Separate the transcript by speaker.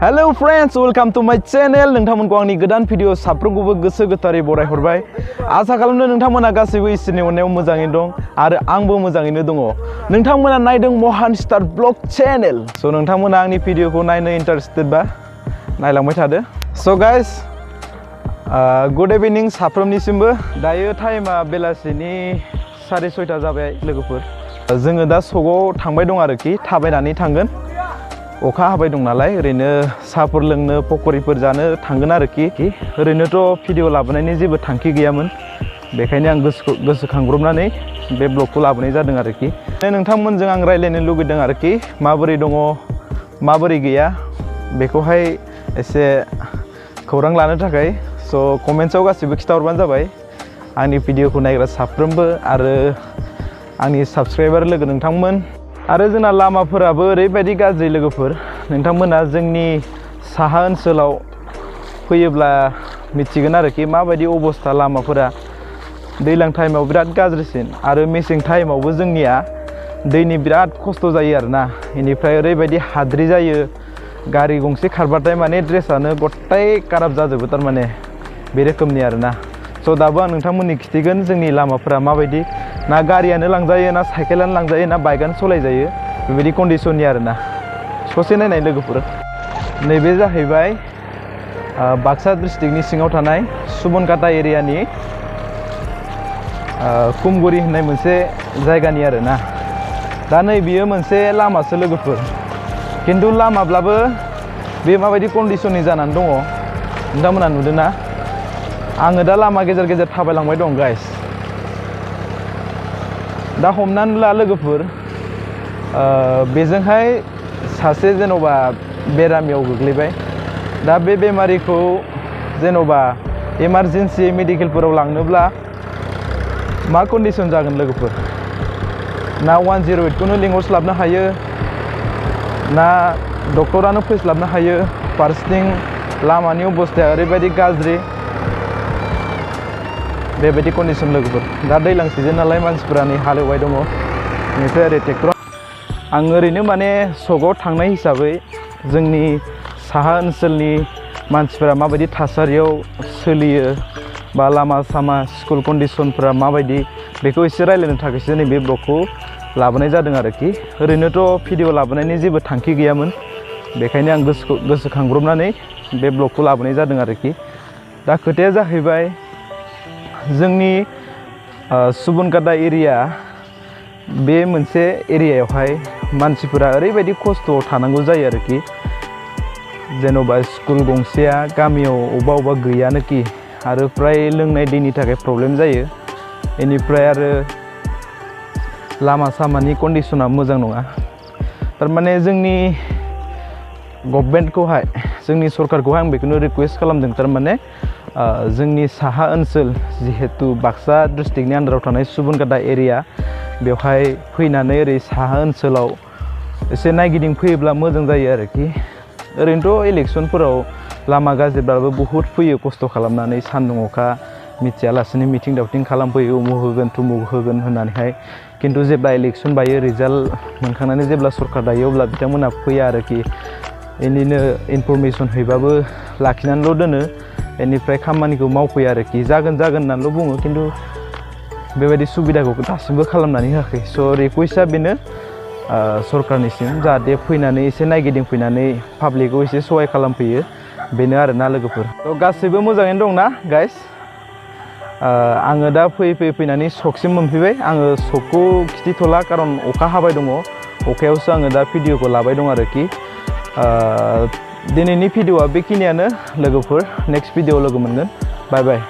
Speaker 1: Hello friends, welcome to my channel. नोंथांमोनखौ आंनि गोदान video साफ्रोमखौबो गोसो गोथारै बराय हरबाय। आसा खालामो नोंथांमोना गासैबो इसोरनि अननायाव मोजाङैनो दं आरो आंबो मोजाङैनो दङ। नोंथांमोना नायदों मोहान स्टार ब्लग चैनल। सो नोंथांमोना आंनि भिडिअखौ नायनो इन्टारेस्टेड बा नायलांबाय थादो। सो गाइस, गुड इभिनिं साफ्रोमनिसिमबो। दायो टाइमा बेलासिनि 6:30 जाबाय लोगोफोर। जोङो दा सकआव थांबाय दं आरोखि, थाबायनानै थांगोन। अखा हाबाय दं नालाय ओरैनो साहाफोर लोंनो पकरिफोर जानो थांगोन आरोखि। ओरैनोथ' भिडिअ लाबोनायनि जेबो थांखि गैयामोन, बेखायनो आं गोसोखांब्रबनानै बे ब्लगखौ लाबोनाय जादों आरोखि। नोंथांमोनजों आं रायज्लायनो लुगैदों आरोखि, माबोरै दङ माबोरै गैया बेखौहाय एसे खौरां लानो थाखाय। स' कमेन्ट्सआव गासिबो खिथाहरबानो जाबाय, आंनि भिडिअखौ नायग्रा साफ्रोमबो आरो आंनि साबस्क्राइबार लोगो नोंथांमोन। आरो जोंना लामाफोराबो ओरैबायदि गाज्रि लोगोफोर, नोंथांमोना जोंनि साहा ओनसोलाव फैयोब्ला मिथिगोन आरोखि माबायदि अबस्था लामाफोरा। दैज्लां टाइमाव बिराद गाज्रिसिन आरो मेसें टाइमावबो जोंनिया दैनि बिराद खस्थ' जायो आरोना। बेनिफ्राय ओरैबायदि हाद्रि जायो, गारि गंसे खारबाथाय माने ड्रेसानो गथाय काराप जाजोबो थारमाने, बे रोखोमनि आरोना। स' दाबो आं नोंथांमोननि खिथिगोन जोंनि लामाफोरा माबायदि। ना गारियानो लांजायो, ना साइकेलानो लांजायो, ना बाइकआनो सलायजायो, बेबायदि कन्डिसननि आरोना। ससे नायनाय लोगोफोर, नैबे जाहैबाय बाक्सा डिस्ट्रिक्टनि सिङाव थानाय सुबनकाटा एरियानि कुमगुरि होननाय मोनसे जायगानि आरोना। दा नै बियो मोनसे लामासो लोगोफोर, खिन्थु लामाब्लाबो बे माबायदि कन्डिसननि जानानै दङ नोंथांमोना नुदोंना। आङो दा लामा गेजेर गेजेर थाबायलांबाय दं गाइस। दा हमनानै ला लोगोफोर, बेजोंहाय सासे जेन'बा बेरामियाव गोग्लैबाय। दा बे बेमारिखौ जेन'बा इमारजेन्सि मेडिकेलफोराव लांनोब्ला मा कन्डिसन जागोन लोगोफोर। ना 108खौनो लिंहरस्लाबनो हायो, ना डक्टरानो फैस्लाबनो हायो। फारसेथिं लामानि अबस्थाया ओरैबायदि गाज्रि, बेबायदि कन्डिसन लोगोफोर। दा दैज्लां सिजन नालाय मानसिफोरा नै हालेवबाय दङ, बेनिफ्राय ओरै ट्रेक्टर। आं ओरैनो माने सकआव थांनाय हिसाबै जोंनि साहा ओनसोलनि मानसिफोरा माबायदि थासारियाव सोलियो बा लामा सामा स्कुल कन्डिसनफोरा माबायदि, बेखौ एसे रायज्लायनो थाखायसो नैबे ब्लगखौ लाबोनाय जादों आरोखि। ओरैनोथ' भिडिअ लाबोनायनि जेबो थांखि गैयामोन, बेखायनो आं गोसोखांब्रबनानै बे ब्लगखौ लाबोनाय जादों आरोखि। दा खोथाया जाहैबाय, जोंनि सुबनकाटा एरिया, बे मोनसे एरियायावहाय मानसिफोरा ओरैबायदि खस्थ'आव थानांगौ जायो आरोखि। जेन'बा स्कुल गंसेया गामियाव अबेबा गैयानोखि, आरो फ्राय लोंनाय दैनि थाखाय प्रब्लेम जायो। बेनिफ्राय आरो लामा सामानि कन्डिसना मोजां नङा। थारमाने जोंनि गभर्नमेन्टखौहाय, जोंनि सरकारखौहाय आं बेखौनो रिकुवेस्ट खालामदों, थारमाने जोंनि साहा ओनसोल जिहेतु बाक्सा डिस्ट्रिक्टनि आन्दाराव थानाय सुबनकाटा एरिया, बेवहाय फैनानै ओरै साहा ओनसोलाव एसे नायगिदिं फैयोब्ला मोजां जायो आरोखि। ओरैनोथ' इलेक्सनफोराव लामा गाज्रिब्लाबो बहुद फैयो खस्थ' खालामनानै, सान्दुं अखा मिथियालासिनो मिथिं दावथिं खालामफैयो, उमुक होगोन थुमुक होगोन होननानैहाय। खिन्थु जेब्ला इलेक्सन बायो, रिजाल्ट मोनखांनानै जेब्ला सरकार दायो, अब्ला बिथांमोना फैया आरोखि। बेनिनो इनफरमेसन हैबाबो लाखिनानैल' दोनो, बेनिफ्राय खामानिखौ मावफैया आरोखि। जागोन जागोन होननानैल' बुङो, खिन्थु बेबायदि सुबिदाखौ दासिमबो खालामनानै होआखै। स' रिकुवेस्टआ बेनो सरकारनिसिम, जाहाथे फैनानै एसे नायगिदिंफैनानै पाब्लिकखौ एसे सहाय खालामफैयो, बेनो आरोना लोगोफोर। थ' गासैबो मोजाङैनो दंना गाइस। आङो दा फैनानै सकसिम मोनफैबाय। आङो सकखौ खिथिथ'ला, खारन अखा हाबाय दङ, अखायावसो आङो दा भिडिअखौ लाबाय दं आरोखि। दिनैनि भिडिअआ बेखिनियानो लोगोफोर। नेक्स्ट भिडिअ लोगो मोनगोन। बाय बाय।